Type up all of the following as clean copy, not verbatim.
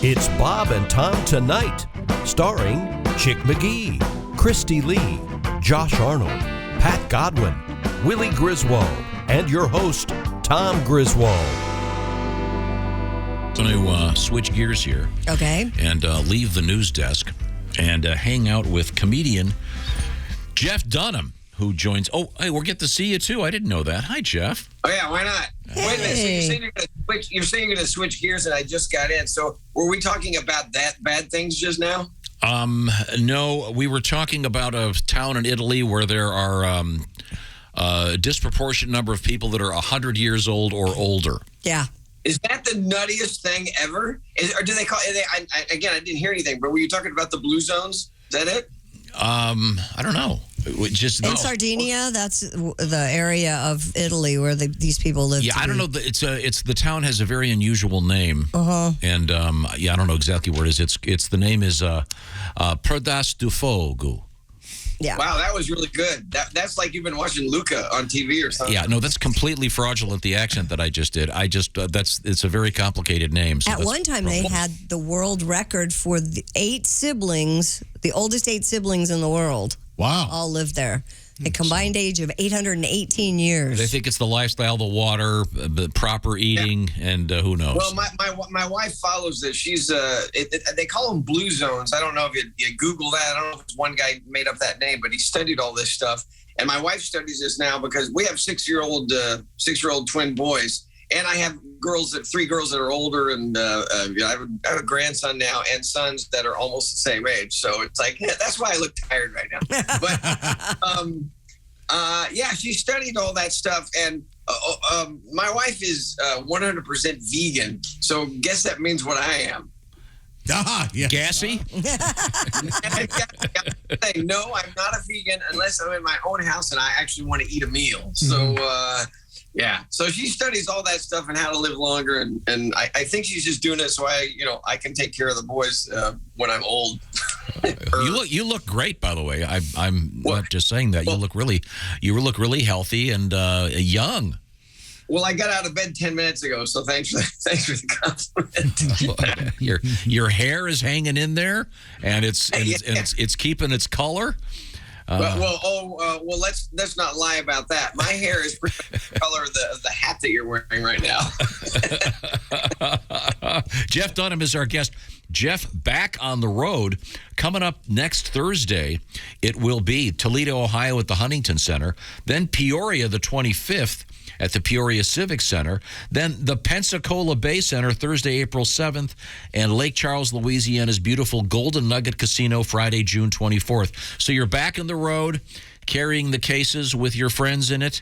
It's Bob and Tom Tonight, starring Chick McGee, Christy Lee, Josh Arnold, Pat Godwin, Willie Griswold, and your host, Tom Griswold. I'm going to switch gears here. Okay. And leave the news desk and hang out with comedian Jeff Dunham, who joins. Oh, hey, we'll get to see you too. I didn't know that. Hi, Jeff. Oh, yeah, why not? Hey. Wait a minute. So you're saying you're going to switch gears, and I just got in. So were we talking about that bad things just now? No, we were talking about a town in Italy where there are a disproportionate number of people that are 100 years old or older. Yeah. Is that the nuttiest thing ever? Or do they call it? Again, I didn't hear anything, but were you talking about the blue zones? Is that it? I don't know. In Sardinia, that's the area of Italy where these people live. Yeah, I don't know. It's the town has a very unusual name. And I don't know exactly where it is. It's the name is Perdas do Fogo. Yeah. Wow, that was really good. That's like you've been watching Luca on TV or something. Yeah, no, that's completely fraudulent, the accent that I just did. It's a very complicated name. So at one time, they had the world record for the 8 siblings, the oldest 8 siblings in the world. Wow. All lived there. A combined age of 818 years. They think it's the lifestyle, the water, the proper eating, and who knows. Well, my wife follows this. She's they call them blue zones. I don't know if you Google that. I don't know if it's one guy made up that name, but he studied all this stuff. And my wife studies this now because we have 6-year-old twin boys, and I have 3 girls that are older, and I have a grandson now and sons that are almost the same age. So it's like, yeah, that's why I look tired right now. But yeah, she studied all that stuff, and my wife is 100% vegan. So guess that means what I am. Yeah. Gassy? No, I'm not a vegan unless I'm in my own house and I actually want to eat a meal. So. Yeah, so she studies all that stuff and how to live longer, and I think she's just doing it so I can take care of the boys when I'm old. You look great, by the way. I'm not just saying that. You look really healthy and young. Well, I got out of bed 10 minutes ago, so thanks for the compliment. Your hair is hanging in there, and it's keeping its color. Well, let's not lie about that. My hair is pretty much the color of the hat that you're wearing right now. Jeff Dunham is our guest. Jeff, back on the road. Coming up next Thursday, it will be Toledo, Ohio at the Huntington Center, then Peoria the 25th at the Peoria Civic Center, then the Pensacola Bay Center Thursday, April 7th, and Lake Charles, Louisiana's beautiful Golden Nugget Casino Friday, June 24th. So you're back on the road, carrying the cases with your friends in it.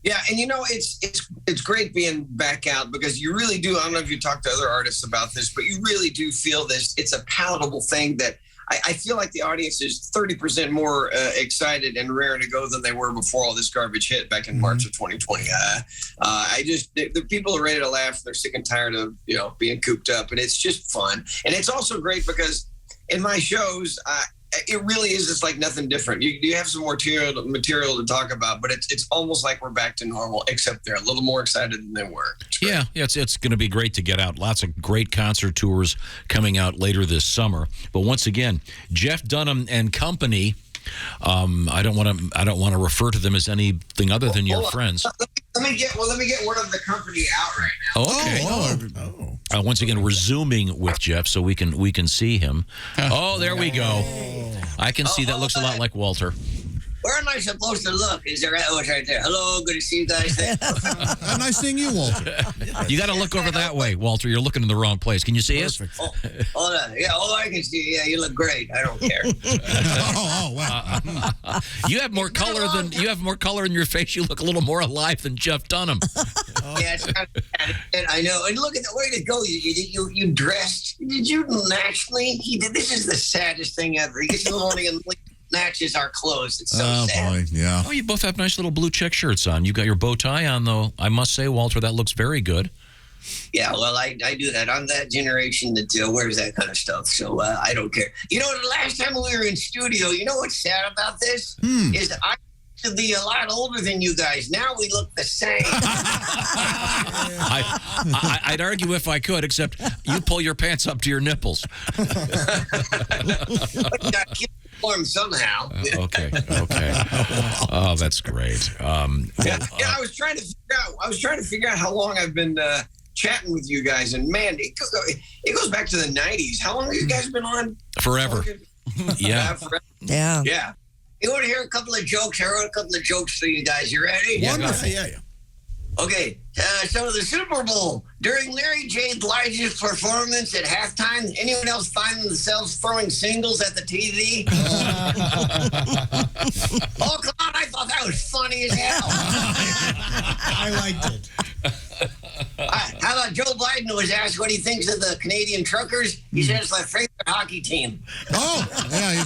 Yeah, and it's great being back out because you really do. I don't know if you talk to other artists about this, but you really do feel this. It's a palatable thing that I feel like the audience is 30% more excited and raring to go than they were before all this garbage hit back in March of 2020. The people are ready to laugh. They're sick and tired of being cooped up, and it's just fun. And it's also great because in my shows, it really is just like nothing different. You have some more material to talk about, but it's almost like we're back to normal, except they're a little more excited than they were. Yeah, it's going to be great to get out. Lots of great concert tours coming out later this summer. But once again, Jeff Dunham and company. I don't want to refer to them as anything other than your friends. Let me get word of the company out right now. Oh, okay. Once again, we're zooming with Jeff so we can see him. Oh, there we go. I can see that. Looks a lot like Walter. Where am I supposed to look? Is there? Oh, it's right there. Hello, good to see you guys. Nice seeing you, Walter. You got to look over that way, Walter. You're looking in the wrong place. Can you see us? Oh, hold on. Yeah, I can see. Yeah, you look great. I don't care. Wow. You have more color in your face. You look a little more alive than Jeff Dunham. Yeah, it's kind of sad. And I know. And look at the way to go. You dressed. Did you naturally? He did. This is the saddest thing ever. He gets a little only matches our clothes. It's so sad. Boy, yeah. Oh, you both have nice little blue check shirts on. You got your bow tie on, though. I must say, Walter, that looks very good. Yeah, well, I do that. I'm that generation that wears that kind of stuff, so I don't care. The last time we were in studio, you know what's sad about this? Is I to be a lot older than you guys. Now we look the same. I'd argue if I could, except you pull your pants up to your nipples. But you got to keep it warm somehow. Okay. Oh, that's great. I was trying to figure out how long I've been chatting with you guys, and man, it goes back to the 90s. How long have you guys been on? Forever. Yeah. Forever. Yeah. Yeah. You want to hear a couple of jokes? I wrote a couple of jokes for you guys. You ready? Wonderful. Yeah. Okay. So the Super Bowl, during Larry J. Blige's performance at halftime, anyone else find themselves throwing singles at the TV? Oh, come on. I thought that was funny as hell. I liked it. How about Joe Biden was asked what he thinks of the Canadian truckers? He said it's my favorite hockey team. Oh, yeah.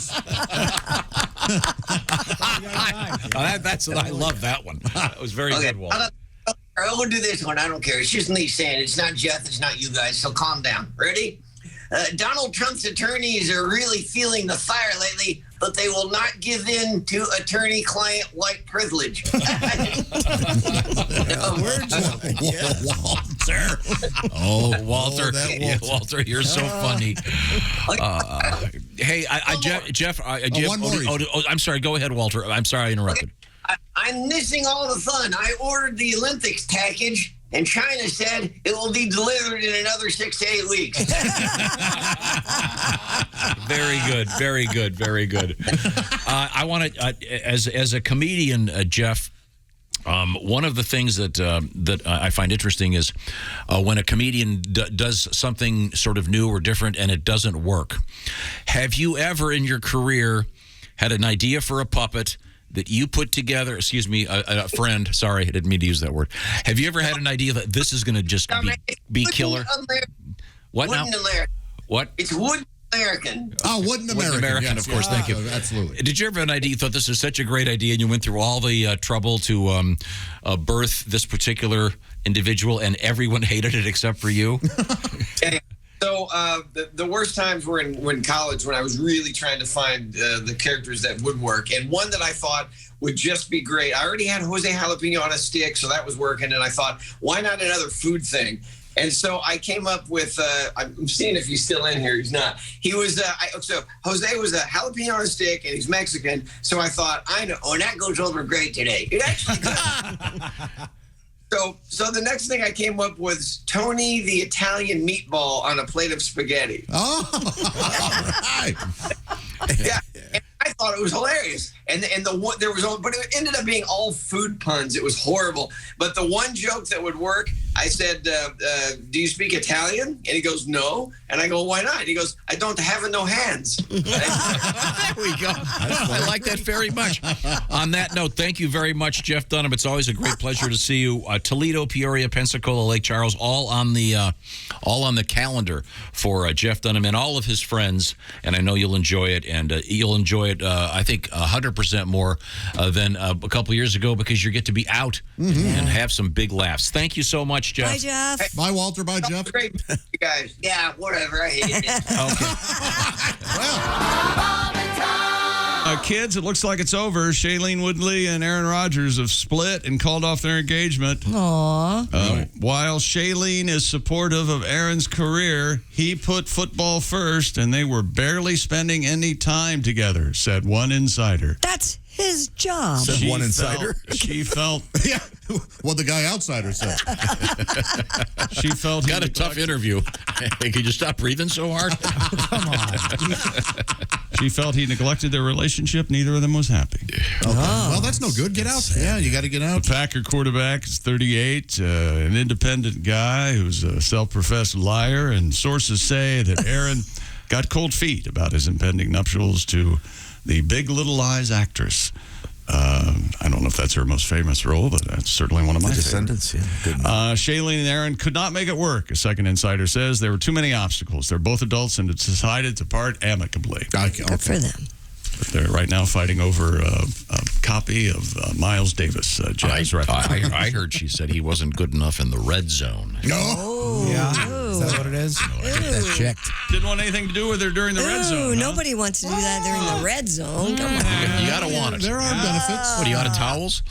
I love that one. That was very good, Walter. We'll do this one. I don't care. It's just me saying it. It's not Jeff. It's not you guys. So calm down. Ready? Donald Trump's attorneys are really feeling the fire lately, but they will not give in to attorney-client white privilege. Walter. Walter. Walter, you're so funny. Hey, Jeff. one more. I'm sorry. Go ahead, Walter. I'm sorry I interrupted. I'm missing all the fun. I ordered the Olympics package, and China said it will be delivered in another 6 to 8 weeks. Very good. I want to, as a comedian, Jeff. One of the things that I find interesting is when a comedian does something sort of new or different and it doesn't work. Have you ever in your career had an idea for a puppet that you put together? Excuse me, a friend. Sorry, I didn't mean to use that word. Have you ever had an idea that this is going to just be killer? What now? What? It's Wooden American. Oh, Wooden American. Wooden American, yes, of course. Thank you. Absolutely. Did you ever have an idea? You thought this was such a great idea, and you went through all the trouble to birth this particular individual, and everyone hated it except for you? So the worst times were in college when I was really trying to find the characters that would work. And one that I thought would just be great. I already had Jose Jalapeno on a stick, so that was working. And I thought, why not another food thing? And so I came up with, I'm seeing if he's still in here. He's not. He was, so Jose was a jalapeno on a stick, and he's Mexican. So I thought, I know, and that goes over great today. It actually could. So the next thing I came up with was Tony the Italian meatball on a plate of spaghetti. Oh, all right. Yeah, and I thought it was hilarious. And but it ended up being all food puns. It was horrible. But the one joke that would work, I said, "Do you speak Italian?" And he goes, "No." And I go, "Why not?" He goes, "I don't have no hands." There we go. I like that very much. On that note, thank you very much, Jeff Dunham. It's always a great pleasure to see you. Toledo, Peoria, Pensacola, Lake Charles, all on the calendar for Jeff Dunham and all of his friends. And I know you'll enjoy it, and you'll enjoy it. I think 100% more than a couple years ago, because you get to be out and have some big laughs. Thank you so much, Jeff. Bye, Jeff. Bye, Walter. Bye, Jeff. Great, you guys. Yeah, whatever. I hated it. Kids, it looks like it's over. Shailene Woodley and Aaron Rodgers have split and called off their engagement. Aww. While Shailene is supportive of Aaron's career, he put football first, and they were barely spending any time together, said one insider. That's his job. Said one insider. She felt. Yeah. What the guy outsider said. She felt. Got a tough interview. Hey, could you stop breathing so hard? Come on. She felt he neglected their relationship. Neither of them was happy. Okay. Well, that's no good. Get out. Yeah, you got to get out. The Packer quarterback is 38, an independent guy who's a self-professed liar, and sources say that Aaron got cold feet about his impending nuptials to the Big Little Lies actress. I don't know if that's her most famous role, but that's certainly one of my Descendants, yeah. Good Shailene and Aaron could not make it work, a second insider says. There were too many obstacles. They're both adults and decided to part amicably. Good for them. But they're right now fighting over a copy of Miles Davis jazz record. I heard she said he wasn't good enough in the red zone. No. Yeah. Is that what it is? is. Get that checked. Didn't want anything to do with her during the red zone. Ooh, huh? nobody wants to do that during the red zone. Come on. You got to want it. There are benefits. What, are you out of towels?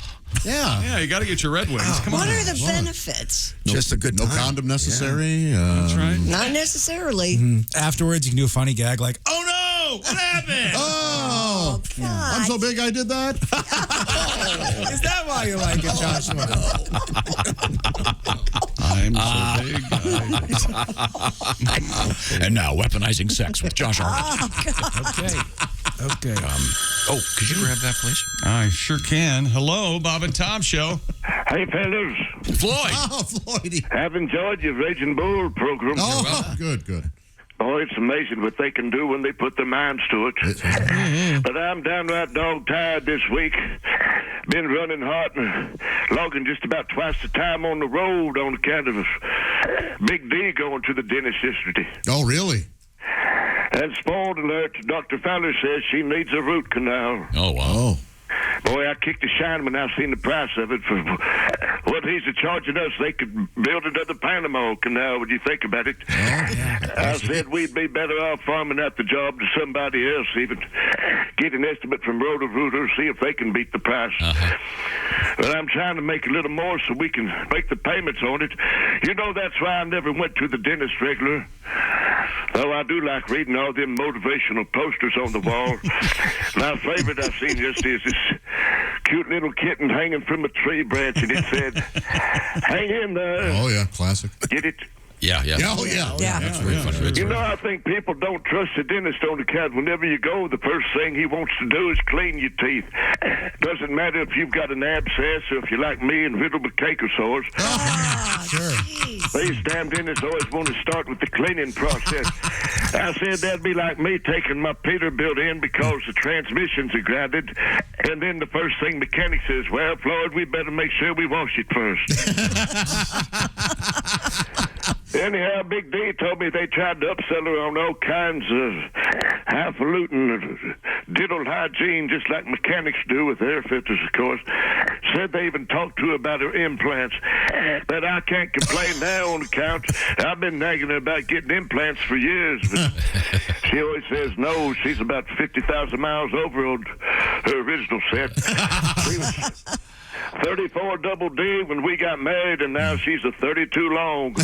Yeah. Yeah, you got to get your Red Wings. Come What on. are the benefits? Just a good No time. condom necessary. That's right. Not necessarily. Afterwards, you can do a funny gag like, "Oh no, what happened?" Oh, God. I'm so big I did that. Is that why you like it, Joshua? I'm so big. And now, weaponizing sex with Josh Arnold. Okay. Oh, could you grab that, please? I sure can. Hello, Bob and Tom Show. Hey, fellas. Floyd. Oh, Floydie. Have enjoyed your Raging Bull program. Oh, good. Oh, it's amazing what they can do when they put their minds to it. But I'm downright dog-tired this week. Been running hot and logging just about twice the time on the road on account of Big D going to the dentist yesterday. Oh, really? And spoiled alert, Dr. Fowler says she needs a root canal. Oh, wow. Oh. Boy, I kicked a shine when I seen the price of it. For what he's charging us, they could build another Panama Canal. Would you think about it? I said we'd be better off farming out the job to somebody else, even get an estimate from Roto-Rooter, see if they can beat the price. But I'm trying to make a little more so we can make the payments on it. You know, that's why I never went to the dentist regular. Though I do like reading all them motivational posters on the wall. My favorite I've seen just is this cute little kitten hanging from a tree branch, and it said, "Hang in there." Oh, yeah. Classic. Get it? Yeah. Oh, yeah. Yeah. Very funny. You know, I think people don't trust the dentist on account whenever you go, the first thing he wants to do is clean your teeth. Doesn't matter if you've got an abscess or if you're like me and riddled with sores. Sure. These damn dentists always want to start with the cleaning process. I said that'd be like me taking my Peterbilt in because the transmissions are grounded, and then the first thing mechanic says, "Well, Floyd, we better make sure we wash it first." Anyhow, Big D told me they tried to upsell her on all kinds of highfalutin diddled hygiene, just like mechanics do with air filters, of course. Said they even talked to her about her implants. But I can't complain now on account. I've been nagging her about getting implants for years, but she always says no. She's about 50,000 miles over on her original set. She was 34 double D when we got married, and now she's a 32 long.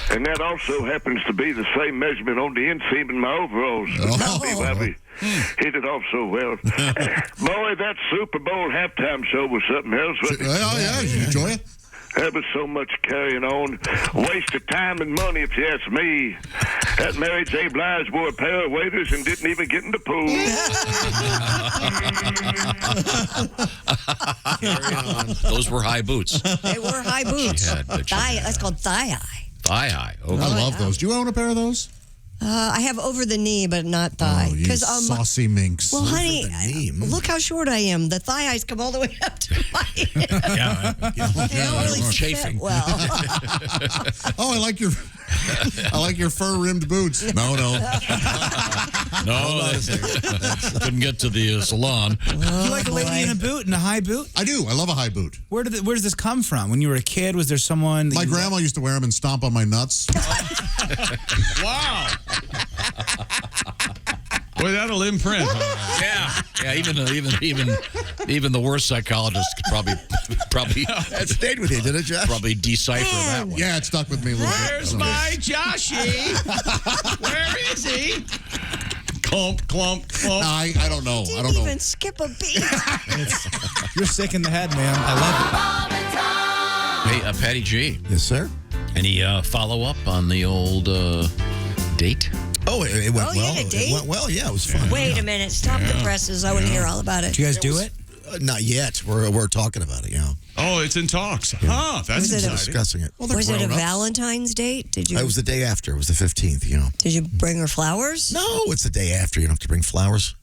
And that also happens to be the same measurement on the inseam in my overalls. See why we hit it off so well. Boy, that Super Bowl halftime show was something else. Oh, yeah. You enjoy it? There was so much carrying on. Waste of time and money, if you ask me. That Mary J. Blige wore a pair of waders and didn't even get in the pool. Those were high boots. They were high boots. That's called thigh high. Thigh high. Okay. I love those. Do you own a pair of those? I have over the knee, but not thigh. Oh, you saucy minx. Well, honey, look how short I am. The thigh highs come all the way up to my head. They don't really chafing. fit well. Oh, I like your fur-rimmed boots. No. No, couldn't get to the salon. You like a lady in a boot, in a high boot? I do. I love a high boot. Where does this come from? When you were a kid, was there someone? My grandma used to wear them and stomp on my nuts. Wow. Boy, that'll imprint. Yeah. Even the worst psychologist could probably That stayed with you, did it, Josh? probably decipher that one. Yeah, it stuck with me a little bit. Where's my Joshy? Where is he? Clump, clump, clump. I don't know. I don't Didn't know. even skip a beat. You're sick in the head, man. I love Hey, Patty G, Yes, sir. any follow-up on the old date? Oh, it went Oh, you well. had a date? It went well. Yeah, it was fun. Wait a minute. Stop the presses. I want to hear all about it. it. Do you guys do it? Not yet. We're talking about it. Yeah, Oh, it's in talks. Huh, that's Was it a- exciting. discussing it. Well, they're Was it a grown-ups. Valentine's date? Did you It was the day after. It was the 15th. You know. Did you bring her flowers? No, it's the day after. You don't have to bring flowers,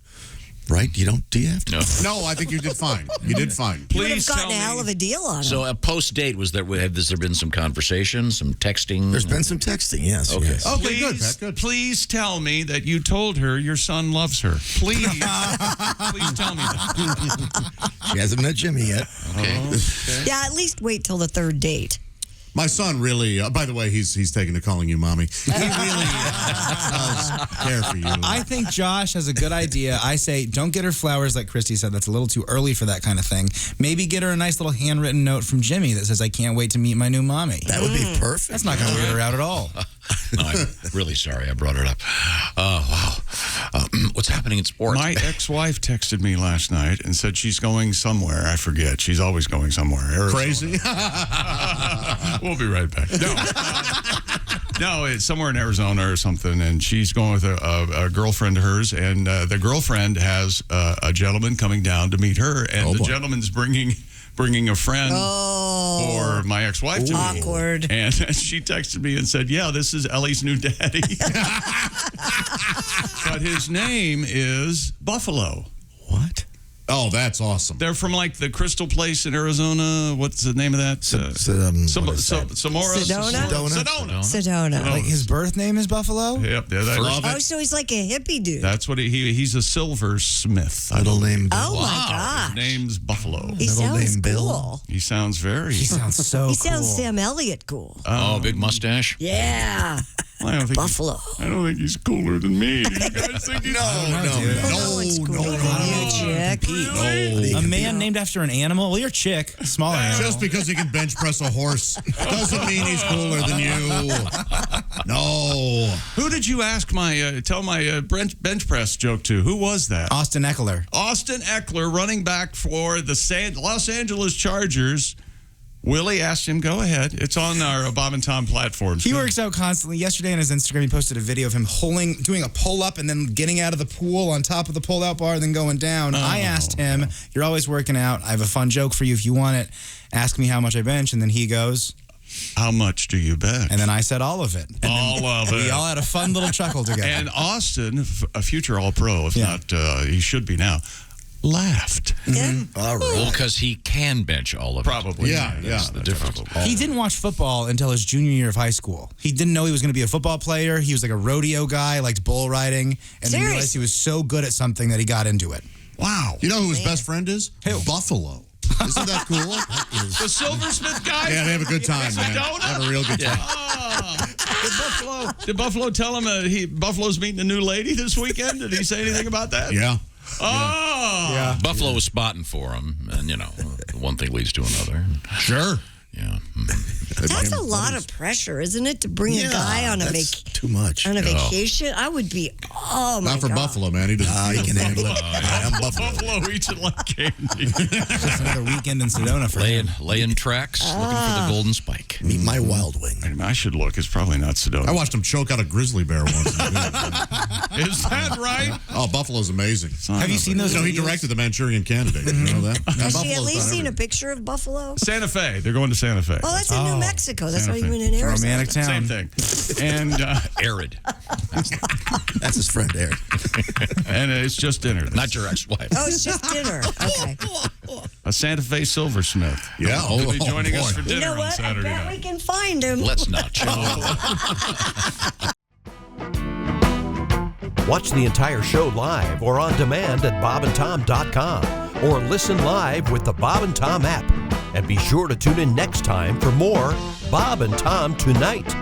right? You don't. Do you have to? No. No, I think you did fine. You did fine. You would have Please gotten tell a hell of a deal on So it. a post-date, has there been some conversation, some texting? There's been some texting. Yes. Okay. Yes. Okay, good, Pat. Good. Please tell me that you told her your son loves her. Please. Please tell me that. She hasn't met Jimmy yet. Okay. Yeah, at least wait till the third date. My son really, by the way, he's taken to calling you mommy. He really does care for you. I think Josh has a good idea. I say, don't get her flowers like Christy said. That's a little too early for that kind of thing. Maybe get her a nice little handwritten note from Jimmy that says, I can't wait to meet my new mommy. That would be perfect. That's not going to weird her out at all. No, I'm really sorry I brought it up. Wow. What's happening in sports? My ex-wife texted me last night and said she's going somewhere. I forget. She's always going somewhere. Arizona. Crazy? We'll be right back. No, it's somewhere in Arizona or something, and she's going with a girlfriend of hers, and the girlfriend has a gentleman coming down to meet her, and the gentleman's bringing a friend for my ex-wife to meet. Awkward. And she texted me and said, yeah, this is Ellie's new daddy. But his name is Buffalo. What? Oh, that's awesome. They're from like the Crystal Place in Arizona. What's the name of that? Sedona. Like his birth name is Buffalo? Yep. Oh, so he's like a hippie dude. That's what he's a silversmith. Middle name Bill. Oh, my gosh. His name's Buffalo. He sounds cool. He sounds He sounds so He cool. sounds Sam Elliott cool. Oh, big mustache? Yeah. I don't think Buffalo. I don't think he's cooler than me. Do you guys think he's No one's cooler than you, chick. A man named after an animal? Well, you're Chick. Smaller animal. Just because he can bench press a horse doesn't mean he's cooler than you. No. Who did you ask tell my bench press joke to? Who was that? Austin Eckler. Austin Eckler, running back for the Los Angeles Chargers. Willie asked him, go ahead. It's on our Bob and Tom platforms. He works out constantly. Yesterday on his Instagram, he posted a video of him doing a pull-up and then getting out of the pool on top of the pull-out bar and then going down. I asked him, you're always working out. I have a fun joke for you if you want it. Ask me how much I bench. And then he goes, how much do you bench? And then I said all of it. And all of it. We all had a fun little chuckle together. And Austin, a future All-Pro, if not, he should be now, laughed. All right. Well, because he can bench all of it. Probably. Yeah. That's the difference. He didn't watch football until his junior year of high school. He didn't know he was going to be a football player. He was like a rodeo guy, liked bull riding, and then realized he was so good at something that he got into it. Wow. You know who his best friend is? Who? Buffalo. Isn't that cool? The silversmith guy? Yeah, they have a good time, man. They have a real good time. Did Buffalo tell him Buffalo's meeting a new lady this weekend? Did he say anything about that? Yeah. Oh. Yeah. Buffalo was spotting for him, and, one thing leads to another. Sure. Yeah. That's a lot of pressure, isn't it, to bring a guy on a too much. on a vacation? I would be, Not for Buffalo, man. He doesn't. He can handle it. I'm Buffalo. Buffalo eats it like candy. Just another weekend in Sedona for him. Laying tracks, looking for the golden spike. Meet my wild wing. I should look. It's probably not Sedona. I watched him choke out a grizzly bear once. Is that right? Oh, Buffalo's amazing. Have you seen those? He videos? directed The Manchurian Candidate. You know that? Has she at least seen a picture of Buffalo? Santa Fe. They're going to Santa Fe. Oh, that's in New Mexico. That's Santa why you Fe. went in Arizona. Romantic town. Same thing. And Arid. That's his friend, Eric. and it's just dinner. Not your ex-wife. Oh, it's just dinner. Okay. A Santa Fe silversmith. Yeah. He'll be joining us for You dinner know on what? I Saturday bet we night. can find him. Let's not check. Watch the entire show live or on demand at bobandtom.com or listen live with the Bob and Tom app. And be sure to tune in next time for more Bob and Tom Tonight.